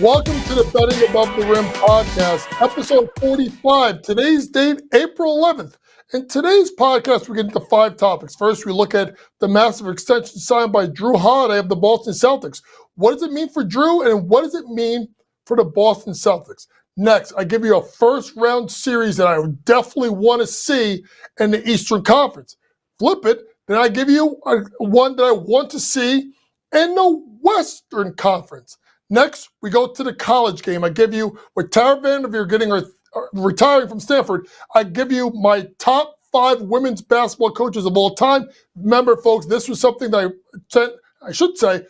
Welcome to the Betting Above the Rim podcast, episode 45. Today's date, April 11th. In today's podcast, we get into 5 topics. First, we look at the massive extension signed by Jrue Holiday of the Boston Celtics. What does it mean for Jrue, and what does it mean for the Boston Celtics? Next, I give you a first-round series that I would definitely want to see in the Eastern Conference. Flip it, then I give you one that I want to see in the Western Conference. Next, we go to the college game. I give you, with Tara Vandaveer retiring from Stanford, I give you my top 5 women's basketball coaches of all time. Remember, folks, this was something that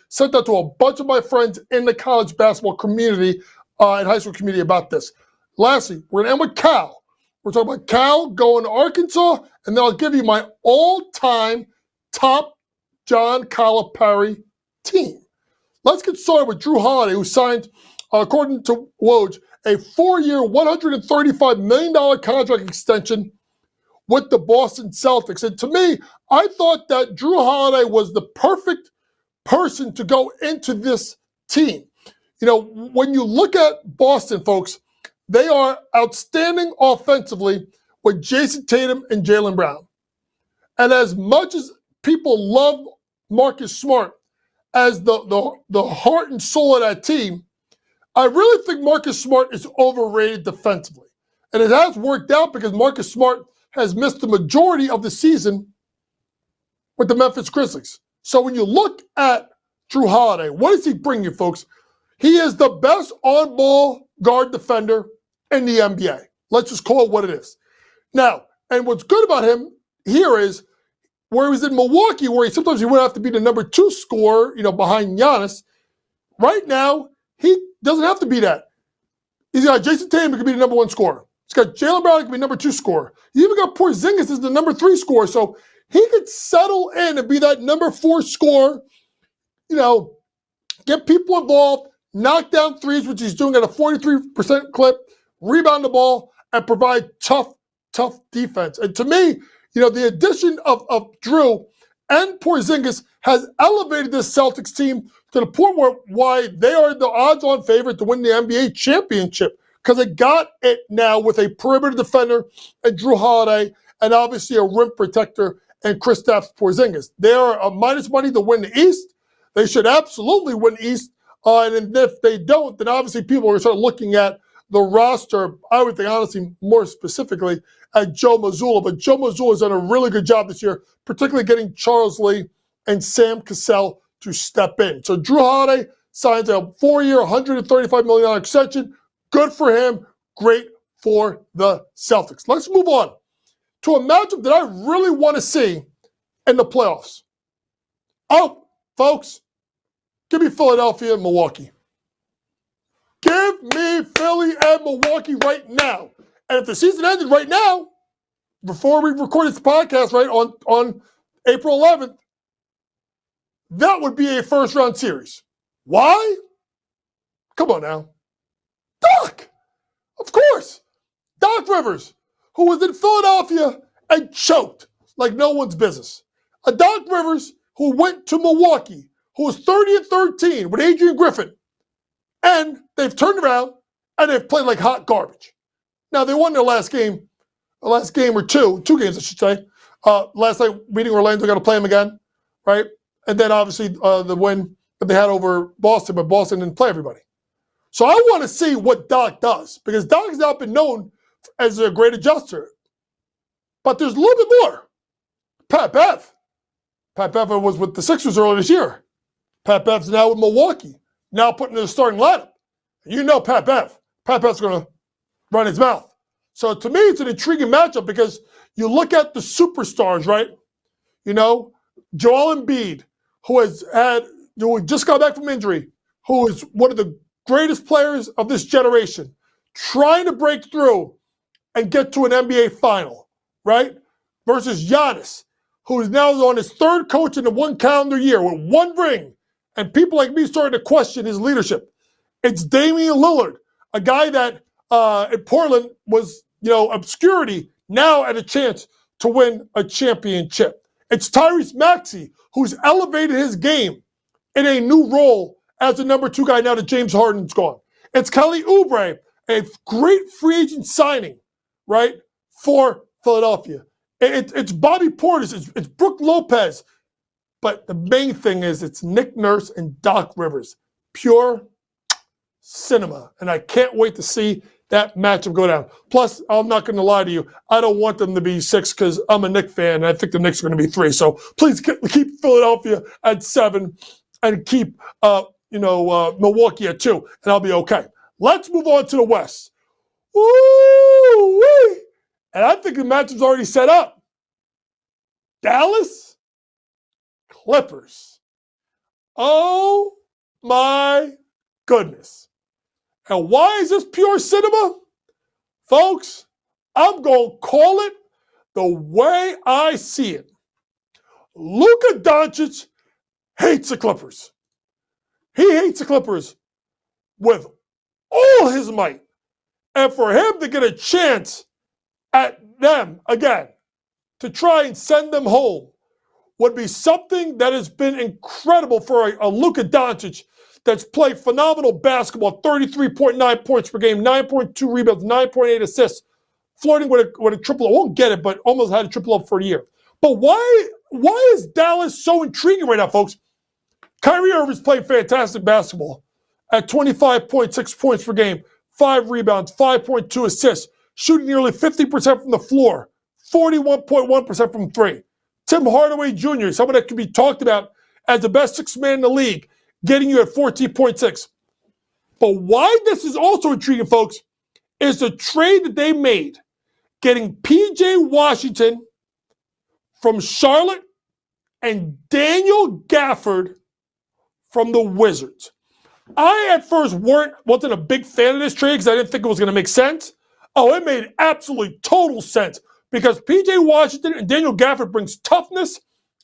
sent out to a bunch of my friends in the college basketball community and high school community about this. Lastly, we're going to end with Cal. We're talking about Cal going to Arkansas, and then I'll give you my all-time top John Calipari team. Let's get started with Jrue Holiday, who signed, according to Woj, a 4-year, $135 million contract extension with the Boston Celtics. And to me, I thought that Jrue Holiday was the perfect person to go into this team. You know, when you look at Boston, folks, they are outstanding offensively with Jason Tatum and Jaylen Brown. And as much as people love Marcus Smart as the heart and soul of that team, I really think Marcus Smart is overrated defensively. And it has worked out because Marcus Smart has missed the majority of the season with the Memphis Grizzlies. So when you look at Jrue Holiday, what does he bring you, folks? He is the best on-ball guard defender in the NBA. Let's just call it what it is. Now, and what's good about him here is where he was in Milwaukee, where sometimes he would have to be the number 2 scorer, behind Giannis. Right now, he doesn't have to be that. He's got Jason Tatum who can be the number 1 scorer. He's got Jaylen Brown who can be number 2 scorer. You even got Porzingis as the number 3 scorer. So he could settle in and be that number 4 scorer, get people involved, knock down threes, which he's doing at a 43% clip, rebound the ball, and provide tough defense. And to me, the addition of Jrue and Porzingis has elevated this Celtics team to the point why they are the odds-on favorite to win the NBA championship, because they got it now with a perimeter defender and Jrue Holiday, and obviously a rim protector and Kristaps Porzingis. They are a minus money to win the East. They should absolutely win the East. And if they don't, then obviously people are going to start looking at the roster, I would think, honestly, more specifically, at Joe Mazzulla. But Joe Mazzulla has done a really good job this year, particularly getting Charles Lee and Sam Cassell to step in. So Jrue Holiday signs a 4-year, $135 million extension. Good for him. Great for the Celtics. Let's move on to a matchup that I really want to see in the playoffs. Oh, folks, give me Philadelphia and Milwaukee. Give me Philly and Milwaukee right now. And if the season ended right now, before we record this podcast, right, on April 11th, that would be a first-round series. Why? Come on now. Doc! Of course. Doc Rivers, who was in Philadelphia and choked like no one's business. A Doc Rivers who went to Milwaukee, who was 30-13 with Adrian Griffin, and they've turned around and they've played like hot garbage. Now, they won their last game or two games, I should say. Last night, beating Orlando, got to play them again, right? And then, obviously, the win that they had over Boston, but Boston didn't play everybody. So I want to see what Doc does, because Doc has not been known as a great adjuster. But there's a little bit more. Pat Bev. Pat Bev was with the Sixers earlier this year. Pat Bev's now with Milwaukee, now putting in the starting lineup. You know Pat Bev. Pat Bev's going to run his mouth. So to me, it's an intriguing matchup because you look at the superstars, right? Joel Embiid, who just got back from injury, who is one of the greatest players of this generation, trying to break through and get to an NBA final, right? Versus Giannis, who is now on his 3rd coach in the 1 calendar year with 1 ring, and people like me starting to question his leadership. It's Damian Lillard, a guy that in Portland was, obscurity, now at a chance to win a championship. It's Tyrese Maxey, who's elevated his game in a new role as the number 2 guy now that James Harden's gone. It's Kelly Oubre, a great free agent signing, right, for Philadelphia. It's Bobby Portis. It's Brook Lopez. But the main thing is it's Nick Nurse and Doc Rivers. Pure cinema. And I can't wait to see that matchup go down. Plus, I'm not going to lie to you. I don't want them to be 6 because I'm a Knicks fan, and I think the Knicks are going to be 3. So please keep Philadelphia at 7 and keep Milwaukee at 2, and I'll be okay. Let's move on to the West. Woo-wee! And I think the matchup's already set up. Dallas, Clippers. Oh my goodness. And why is this pure cinema? Folks, I'm going to call it the way I see it. Luka Doncic hates the Clippers. He hates the Clippers with all his might. And for him to get a chance at them again, to try and send them home, would be something that has been incredible for a Luka Doncic that's played phenomenal basketball, 33.9 points per game, 9.2 rebounds, 9.8 assists, flirting with a triple. I won't get it, but almost had a triple up for a year. But why is Dallas so intriguing right now, folks? Kyrie Irving's playing fantastic basketball at 25.6 points per game, 5 rebounds, 5.2 assists, shooting nearly 50% from the floor, 41.1% from 3. Tim Hardaway Jr., someone that can be talked about as the best 6th man in the league, getting you at 14.6. But why this is also intriguing, folks, is the trade that they made, getting P.J. Washington from Charlotte and Daniel Gafford from the Wizards. I at first wasn't a big fan of this trade because I didn't think it was going to make sense. Oh, it made absolutely total sense because P.J. Washington and Daniel Gafford brings toughness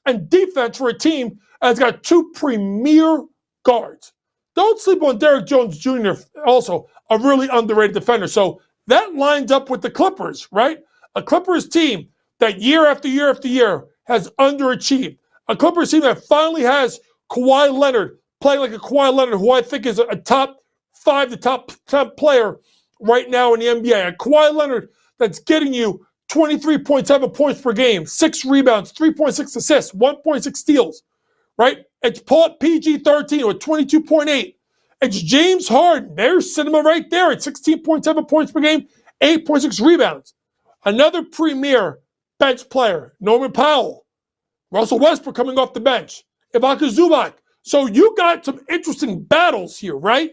and defense for a team that's got 2 premier guards. Don't sleep on Derrick Jones Jr., also a really underrated defender. So that lines up with the Clippers, right? A Clippers team that year after year after year has underachieved. A Clippers team that finally has Kawhi Leonard playing like a Kawhi Leonard, who I think is a top 5 to top 10 player right now in the NBA. A Kawhi Leonard that's getting you 23.7 points per game, 6 rebounds, 3.6 assists, 1.6 steals, right? It's PG-13 with 22.8. It's James Harden. There's cinema right there at 16.7 points per game, 8.6 rebounds. Another premier bench player, Norman Powell. Russell Westbrook coming off the bench. Ivica Zubac. So you got some interesting battles here, right?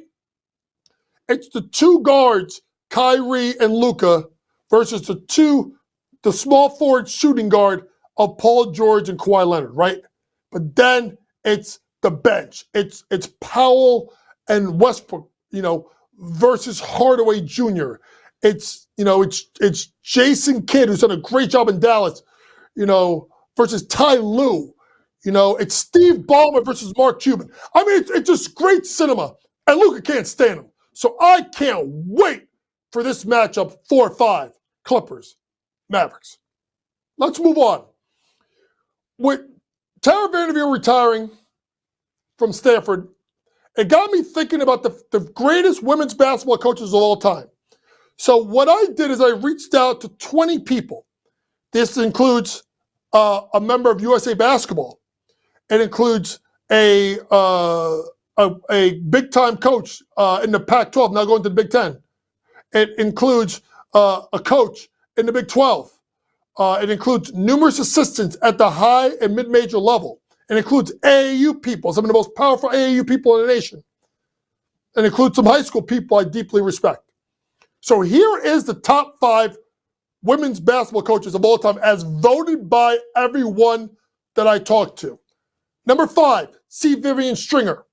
It's the 2 guards, Kyrie and Luka, versus the small forward shooting guard of Paul George and Kawhi Leonard, right? But then it's the bench. It's Powell and Westbrook, versus Hardaway Jr. It's Jason Kidd, who's done a great job in Dallas, versus Ty Lue. It's Steve Ballmer versus Mark Cuban. I mean, it's just great cinema. And Luka can't stand him. So I can't wait for this matchup 4-5, Clippers, Mavericks. Let's move on. With Tara Vandaveer retiring from Stanford, it got me thinking about the greatest women's basketball coaches of all time. So what I did is I reached out to 20 people. This includes a member of USA Basketball. It includes a big-time coach in the Pac-12, now going to the Big Ten. It includes a coach in the Big 12. It includes numerous assistants at the high and mid-major level. It includes AAU people, some of the most powerful AAU people in the nation. It includes some high school people I deeply respect. So here is the top 5 women's basketball coaches of all time as voted by everyone that I talked to. Number 5, C. Vivian Stringer,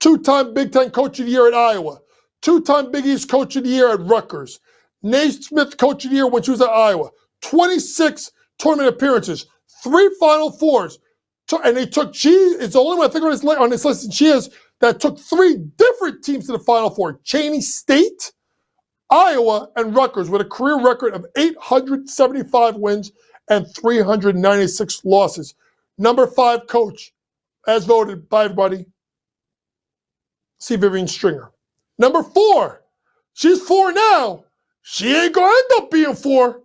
2-time Big Ten Coach of the Year at Iowa, 2-time Big East Coach of the Year at Rutgers, Naismith Coach of the Year when she was at Iowa, 26 tournament appearances, 3 Final Fours, and she is the only one I think on this list, and she is, that took 3 different teams to the Final Four, Cheney State, Iowa, and Rutgers, with a career record of 875 wins and 396 losses. Number 5 coach, as voted by everybody, C. Vivian Stringer. Number 4, She's 4 now. She ain't going to end up being 4.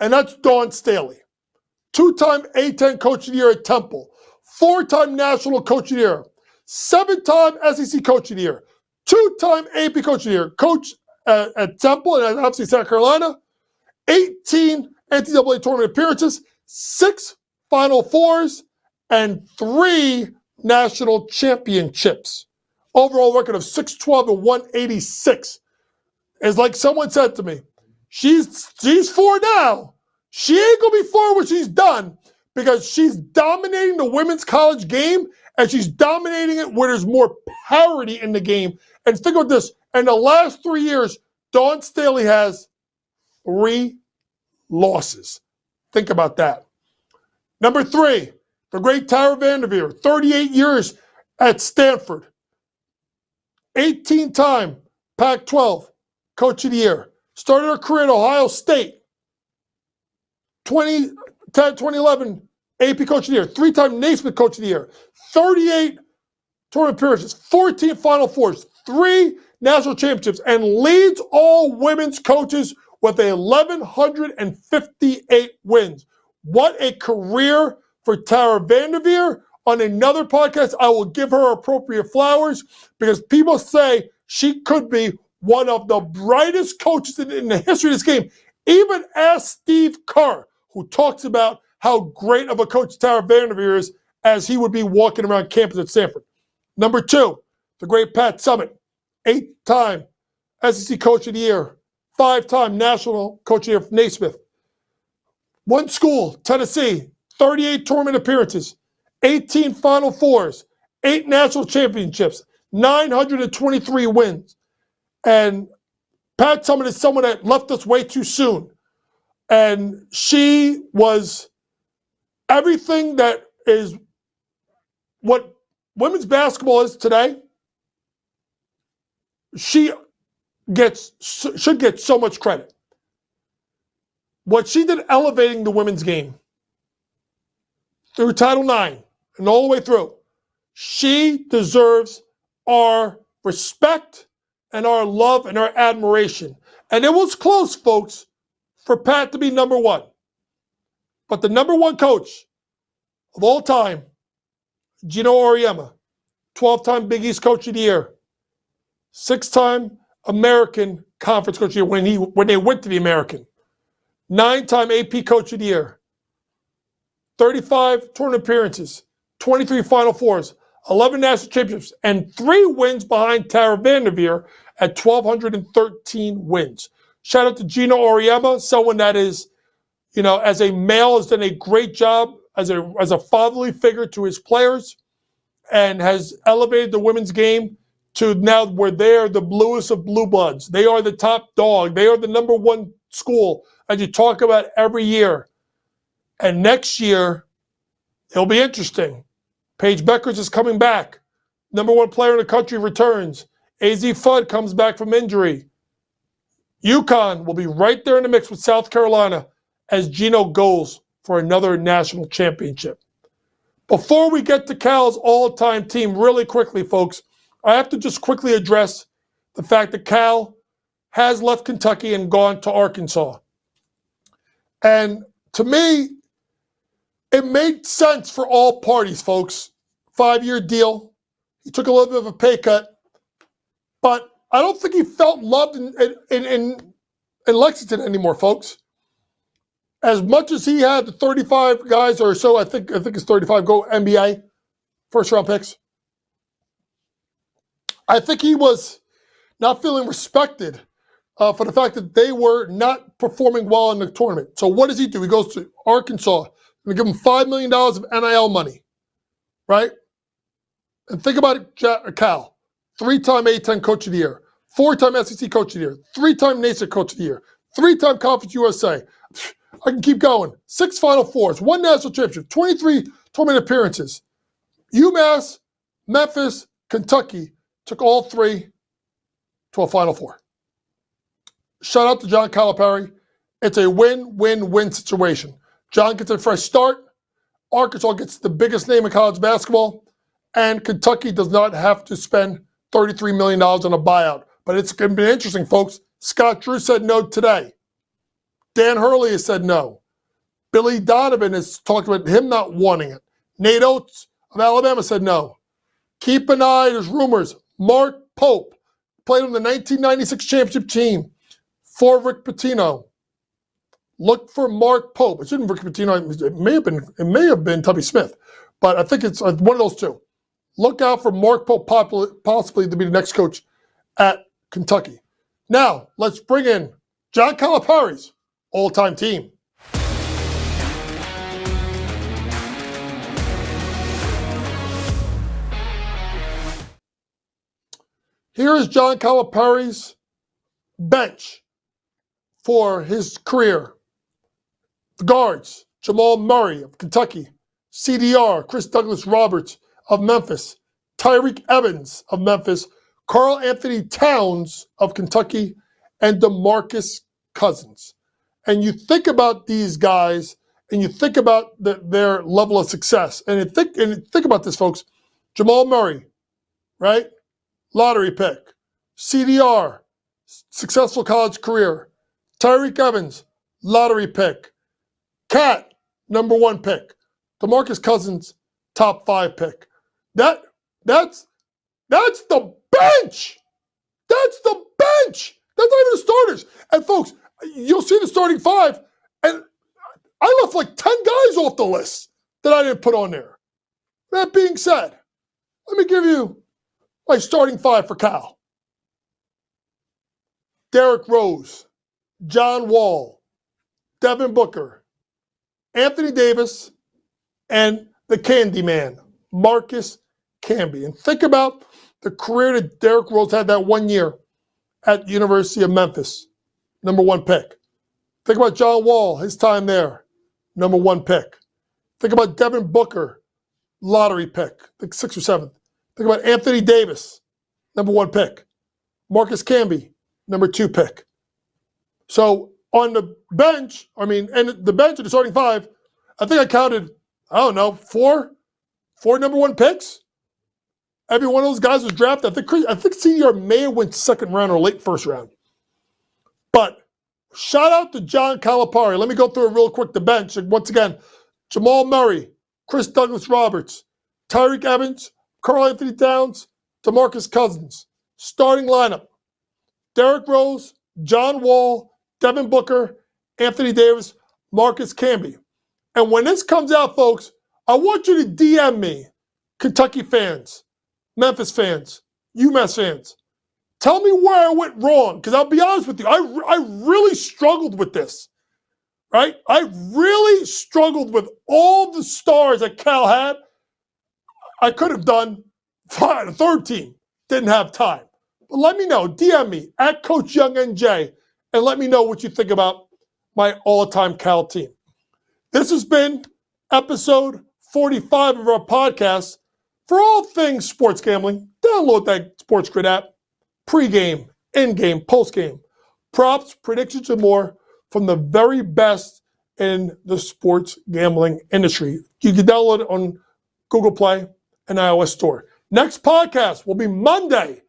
And that's Dawn Staley. 2-time A-10 Coach of the Year at Temple. 4-time National Coach of the Year. 7-time SEC Coach of the Year. 2-time AP Coach of the Year. Coach at Temple and obviously South Carolina. 18 NCAA tournament appearances. 6 Final Fours. And 3 national championships. Overall record of 6-12 and 186. It's like someone said to me, she's 4 now. She ain't going to be 4 when she's done because she's dominating the women's college game and she's dominating it where there's more parity in the game. And think about this. In the last 3 years, Dawn Staley has 3 losses. Think about that. Number 3, the great Tara Vandaveer, 38 years at Stanford. 18-time Pac-12 Coach of the Year. Started her career at Ohio State. 2010, 2011 AP Coach of the Year. 3-time Naismith Coach of the Year. 38 tournament appearances. 14 Final Fours. 3 national championships. And leads all women's coaches with 1,158 wins. What a career for Tara Vandaveer. On another podcast, I will give her appropriate flowers because people say she could be one of the brightest coaches in the history of this game. Even ask Steve Kerr, who talks about how great of a coach Tara Vandaveer is as he would be walking around campus at Stanford. Number 2, the great Pat Summitt, 8-time SEC Coach of the Year, 5-time National Coach of the Year for Naismith. One school, Tennessee, 38 tournament appearances, 18 Final Fours, 8 national championships, 923 wins. And Pat Summitt is someone that left us way too soon. And she was everything that is what women's basketball is today. She should get so much credit. What she did elevating the women's game through Title IX and all the way through, she deserves our respect and our love and our admiration. And it was close, folks, for Pat to be number 1. But the number 1 coach of all time, Gino Auriemma, 12-time Big East Coach of the Year, 6-time American Conference Coach of the Year when they went to the American, 9-time AP Coach of the Year, 35 tournament appearances, 23 Final Fours, 11 national championships, and 3 wins behind Tara Vandaveer at 1,213 wins. Shout out to Gino Auriemma, someone that is, as a male has done a great job as a fatherly figure to his players and has elevated the women's game to now where they're the bluest of blue bloods. They are the top dog. They are the number 1 school, as you talk about every year. And next year, it'll be interesting. Paige Beckers is coming back. Number 1 player in the country returns. AZ Fudd comes back from injury. UConn will be right there in the mix with South Carolina as Gino goes for another national championship. Before we get to Cal's all-time team, really quickly, folks, I have to just quickly address the fact that Cal has left Kentucky and gone to Arkansas. And to me, it made sense for all parties, folks. 5-year deal. He took a little bit of a pay cut. But I don't think he felt loved in Lexington anymore, folks. As much as he had the 35 guys or so, I think it's 35 go NBA first-round picks. I think he was not feeling respected for the fact that they were not performing well in the tournament. So what does he do? He goes to Arkansas. We give him $5 million of NIL money, right? And think about it, Cal, 3-time A-10 Coach of the Year, 4-time SEC Coach of the Year, 3-time NASA Coach of the Year, 3-time Conference USA. I can keep going. 6 Final Fours, 1 national championship, 23 tournament appearances. UMass, Memphis, Kentucky took all 3 to a Final Four. Shout out to John Calipari. It's a win-win-win situation. John gets a fresh start. Arkansas gets the biggest name in college basketball. And Kentucky does not have to spend $33 million on a buyout. But it's going to be interesting, folks. Scott Drew said no today. Dan Hurley has said no. Billy Donovan has talked about him not wanting it. Nate Oates of Alabama said no. Keep an eye, there's rumors. Mark Pope played on the 1996 championship team for Rick Pitino. Look for Mark Pope. It shouldn't be Rick Pitino. It may have been Tubby Smith, but I think it's one of those two. Look out for Mark Pope possibly to be the next coach at Kentucky. Now, let's bring in John Calipari's all-time team. Here is John Calipari's bench for his career. The guards, Jamal Murray of Kentucky, CDR, Chris Douglas Roberts of Memphis, Tyreke Evans of Memphis, Karl Anthony Towns of Kentucky, and DeMarcus Cousins. And you think about these guys, and you think about their level of success. And think about this, folks. Jamal Murray, right? Lottery pick. CDR, successful college career. Tyreke Evans, lottery pick. Cat, number 1 pick. DeMarcus Cousins, top 5 pick. That's the bench. That's the bench. That's not even the starters. And folks, you'll see the starting 5, and I left like 10 guys off the list that I didn't put on there. That being said, let me give you my starting 5 for Cal. Derrick Rose, John Wall, Devin Booker, Anthony Davis, and the Candy Man, Marcus Camby. And think about the career that Derrick Rose had that 1 year at the University of Memphis, number 1 pick. Think about John Wall, his time there, number 1 pick. Think about Devin Booker, lottery pick, I think 6th or 7th. Think about Anthony Davis, number 1 pick. Marcus Camby, number 2 pick. So on the bench, and the bench of the starting 5, I think I counted, 4 number 1 picks. Every one of those guys was drafted. I think CDR may have went 2nd round or late 1st round. But shout out to John Calipari. Let me go through it real quick. The bench. And once again, Jamal Murray, Chris Douglas Roberts, Tyreke Evans, Karl Anthony Towns, DeMarcus Cousins. Starting lineup: Derrick Rose, John Wall, Devin Booker, Anthony Davis, Marcus Camby. And when this comes out, folks, I want you to DM me, Kentucky fans, Memphis fans, UMass fans. Tell me where I went wrong, because I'll be honest with you, I really struggled with this, right? I really struggled with all the stars that Cal had. I could have done fine, a 3rd team. Didn't have time. But let me know. DM me at Coach Young NJ and let me know what you think about my all-time Cal team. This has been episode 45 of our podcast. For all things sports gambling, download that Sports Grid app. Pre-game, in-game, post-game, props, predictions, and more from the very best in the sports gambling industry. You can download it on Google Play and iOS Store. Next podcast will be Monday.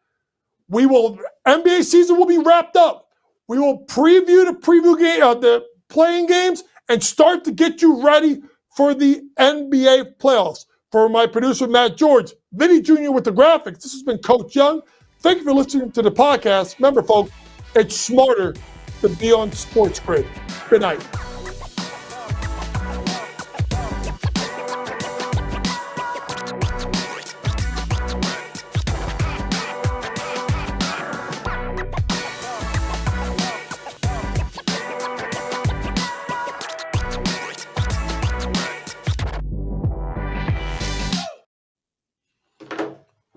NBA season will be wrapped up. We will preview the playing games and start to get you ready for the NBA playoffs. For my producer, Matt George, Vinny Jr. with the graphics, this has been Coach Young. Thank you for listening to the podcast. Remember, folks, it's smarter to be on Sports Grid. Good night.